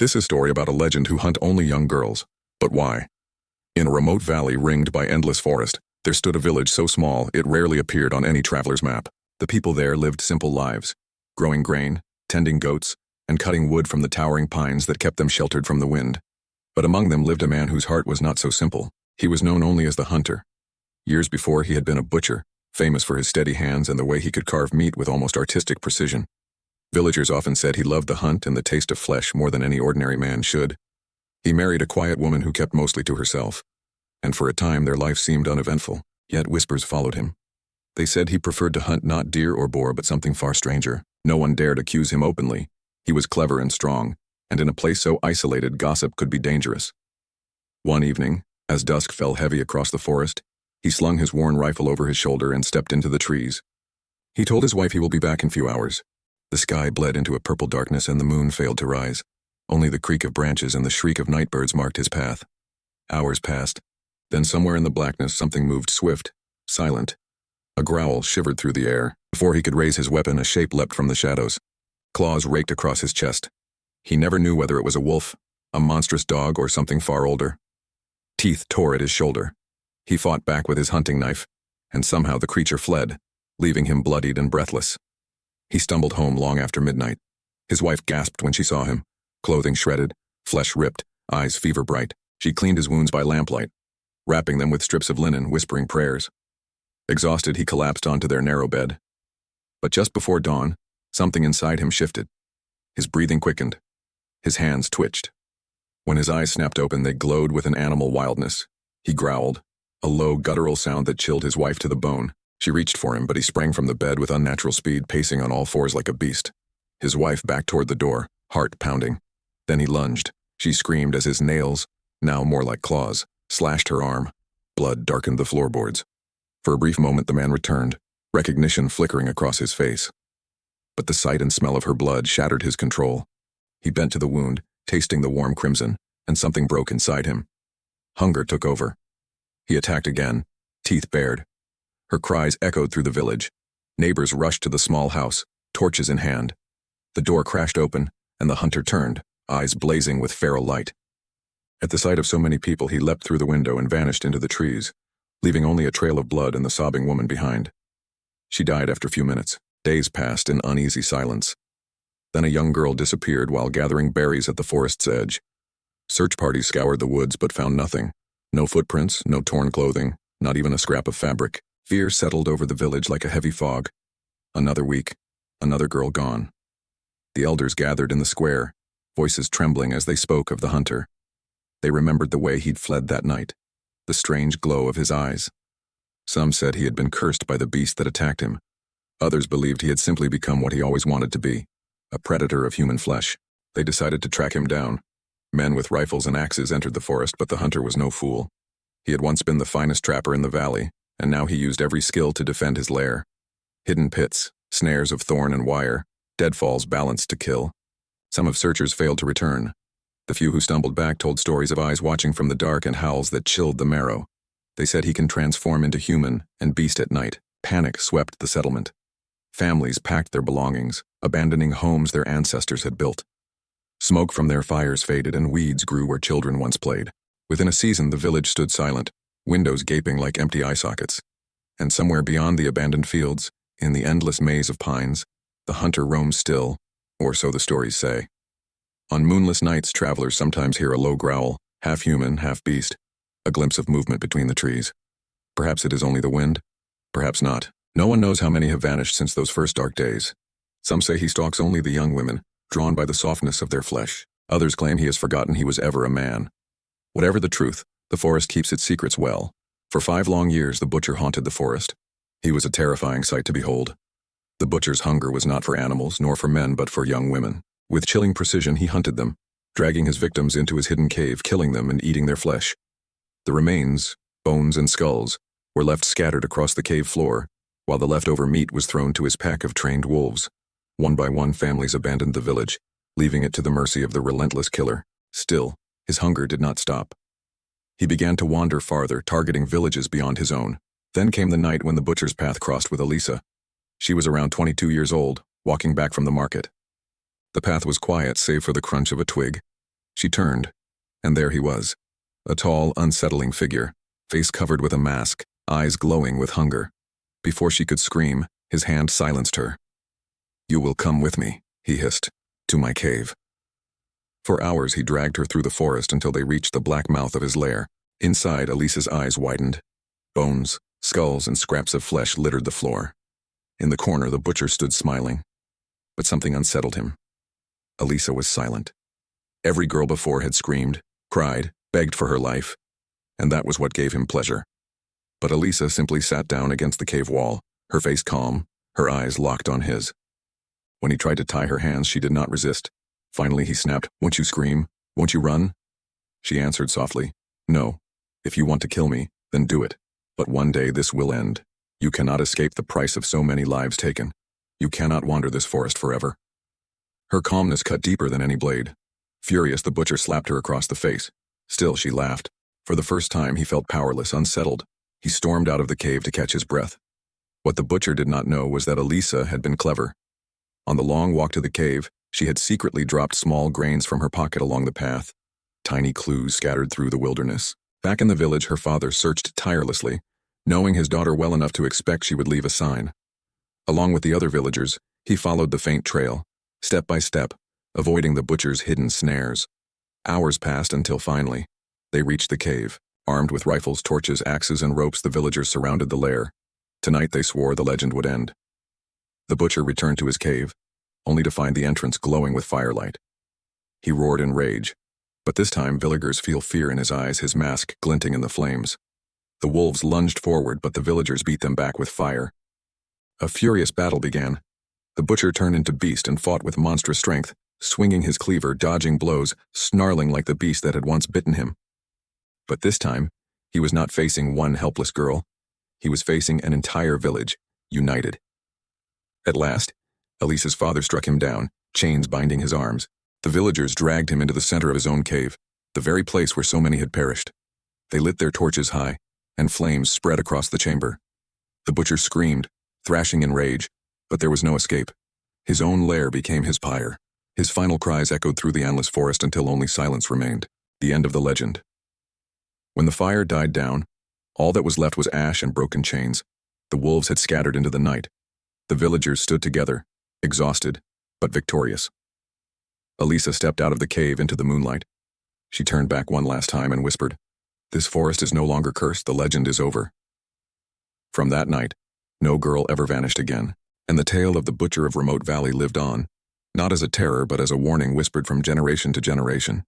This is a story about a legend who hunt only young girls. But why? In a remote valley ringed by endless forest, there stood a village so small it rarely appeared on any traveler's map. The people there lived simple lives, growing grain, tending goats, and cutting wood from the towering pines that kept them sheltered from the wind. But among them lived a man whose heart was not so simple. He was known only as the hunter. Years before, he had been a butcher, famous for his steady hands and the way he could carve meat with almost artistic precision. Villagers often said he loved the hunt and the taste of flesh more than any ordinary man should. He married a quiet woman who kept mostly to herself, and for a time their life seemed uneventful, yet whispers followed him. They said he preferred to hunt not deer or boar but something far stranger. No one dared accuse him openly. He was clever and strong, and in a place so isolated gossip could be dangerous. One evening, as dusk fell heavy across the forest, he slung his worn rifle over his shoulder and stepped into the trees. He told his wife he will be back in a few hours. The sky bled into a purple darkness and the moon failed to rise. Only the creak of branches and the shriek of night birds marked his path. Hours passed. Then somewhere in the blackness something moved swift, silent. A growl shivered through the air. Before he could raise his weapon, a shape leapt from the shadows. Claws raked across his chest. He never knew whether it was a wolf, a monstrous dog, or something far older. Teeth tore at his shoulder. He fought back with his hunting knife, and somehow the creature fled, leaving him bloodied and breathless. He stumbled home long after midnight. His wife gasped when she saw him, clothing shredded, flesh ripped, eyes fever-bright. She cleaned his wounds by lamplight, wrapping them with strips of linen, whispering prayers. Exhausted, he collapsed onto their narrow bed. But just before dawn, something inside him shifted. His breathing quickened. His hands twitched. When his eyes snapped open, they glowed with an animal wildness. He growled, a low, guttural sound that chilled his wife to the bone. She reached for him, but he sprang from the bed with unnatural speed, pacing on all fours like a beast. His wife backed toward the door, heart pounding. Then he lunged. She screamed as his nails, now more like claws, slashed her arm. Blood darkened the floorboards. For a brief moment the man returned, recognition flickering across his face. But the sight and smell of her blood shattered his control. He bent to the wound, tasting the warm crimson, and something broke inside him. Hunger took over. He attacked again, teeth bared. Her cries echoed through the village. Neighbors rushed to the small house, torches in hand. The door crashed open, and the hunter turned, eyes blazing with feral light. At the sight of so many people, he leapt through the window and vanished into the trees, leaving only a trail of blood and the sobbing woman behind. She died after a few minutes. Days passed in uneasy silence. Then a young girl disappeared while gathering berries at the forest's edge. Search parties scoured the woods but found nothing. No footprints, no torn clothing, not even a scrap of fabric. Fear settled over the village like a heavy fog. Another week, another girl gone. The elders gathered in the square, voices trembling as they spoke of the hunter. They remembered the way he'd fled that night, the strange glow of his eyes. Some said he had been cursed by the beast that attacked him. Others believed he had simply become what he always wanted to be, a predator of human flesh. They decided to track him down. Men with rifles and axes entered the forest, but the hunter was no fool. He had once been the finest trapper in the valley, and now he used every skill to defend his lair. Hidden pits, snares of thorn and wire, deadfalls balanced to kill. Some of searchers failed to return. The few who stumbled back told stories of eyes watching from the dark and howls that chilled the marrow. They said he can transform into human and beast at night. Panic swept the settlement. Families packed their belongings, abandoning homes their ancestors had built. Smoke from their fires faded and weeds grew where children once played. Within a season, the village stood silent, windows gaping like empty eye sockets. And somewhere beyond the abandoned fields, in the endless maze of pines, the hunter roams still, or so the stories say. On moonless nights, travelers sometimes hear a low growl, half human, half beast, a glimpse of movement between the trees. Perhaps it is only the wind, perhaps not. No one knows how many have vanished since those first dark days. Some say he stalks only the young women, drawn by the softness of their flesh. Others claim he has forgotten he was ever a man. Whatever the truth, the forest keeps its secrets well. For 5 long years, the butcher haunted the forest. He was a terrifying sight to behold. The butcher's hunger was not for animals, nor for men, but for young women. With chilling precision, he hunted them, dragging his victims into his hidden cave, killing them and eating their flesh. The remains, bones and skulls, were left scattered across the cave floor, while the leftover meat was thrown to his pack of trained wolves. One by one, families abandoned the village, leaving it to the mercy of the relentless killer. Still, his hunger did not stop. He began to wander farther, targeting villages beyond his own. Then came the night when the butcher's path crossed with Elisa. She was around 22 years old, walking back from the market. The path was quiet save for the crunch of a twig, She turned, and there he was, a tall, unsettling figure, face covered with a mask, eyes glowing with hunger. Before she could scream, his hand silenced her. "You will come with me," he hissed, "to my cave." For hours he dragged her through the forest until they reached the black mouth of his lair. Inside, Elisa's eyes widened. Bones, skulls, and scraps of flesh littered the floor. In the corner, the butcher stood smiling. But something unsettled him. Elisa was silent. Every girl before had screamed, cried, begged for her life, and that was what gave him pleasure. But Elisa simply sat down against the cave wall, her face calm, her eyes locked on his. When he tried to tie her hands, she did not resist. Finally he snapped, "Won't you scream? Won't you run?" She answered softly, "No. If you want to kill me, then do it. But one day this will end. You cannot escape the price of so many lives taken. You cannot wander this forest forever." Her calmness cut deeper than any blade. Furious, the butcher slapped her across the face. Still she laughed. For the first time he felt powerless, unsettled. He stormed out of the cave to catch his breath. What the butcher did not know was that Elisa had been clever. On the long walk to the cave, she had secretly dropped small grains from her pocket along the path, tiny clues scattered through the wilderness. Back in the village, her father searched tirelessly, knowing his daughter well enough to expect she would leave a sign. Along with the other villagers, he followed the faint trail, step by step, avoiding the butcher's hidden snares. Hours passed until finally, they reached the cave. Armed with rifles, torches, axes, and ropes, the villagers surrounded the lair. Tonight they swore the legend would end. The butcher returned to his cave, only to find the entrance glowing with firelight. He roared in rage, but this time villagers feel fear in his eyes, his mask glinting in the flames. The wolves lunged forward, but the villagers beat them back with fire. A furious battle began. The butcher turned into beast and fought with monstrous strength, swinging his cleaver, dodging blows, snarling like the beast that had once bitten him. But this time, he was not facing one helpless girl. He was facing an entire village, united. At last, Elisa's father struck him down, chains binding his arms. The villagers dragged him into the center of his own cave, the very place where so many had perished. They lit their torches high, and flames spread across the chamber. The butcher screamed, thrashing in rage, but there was no escape. His own lair became his pyre. His final cries echoed through the endless forest until only silence remained. The end of the legend. When the fire died down, all that was left was ash and broken chains. The wolves had scattered into the night. The villagers stood together, exhausted, but victorious. Elisa stepped out of the cave into the moonlight. She turned back one last time and whispered, "This forest is no longer cursed, the legend is over." From that night, no girl ever vanished again, and the tale of the butcher of Remote Valley lived on, not as a terror but as a warning whispered from generation to generation.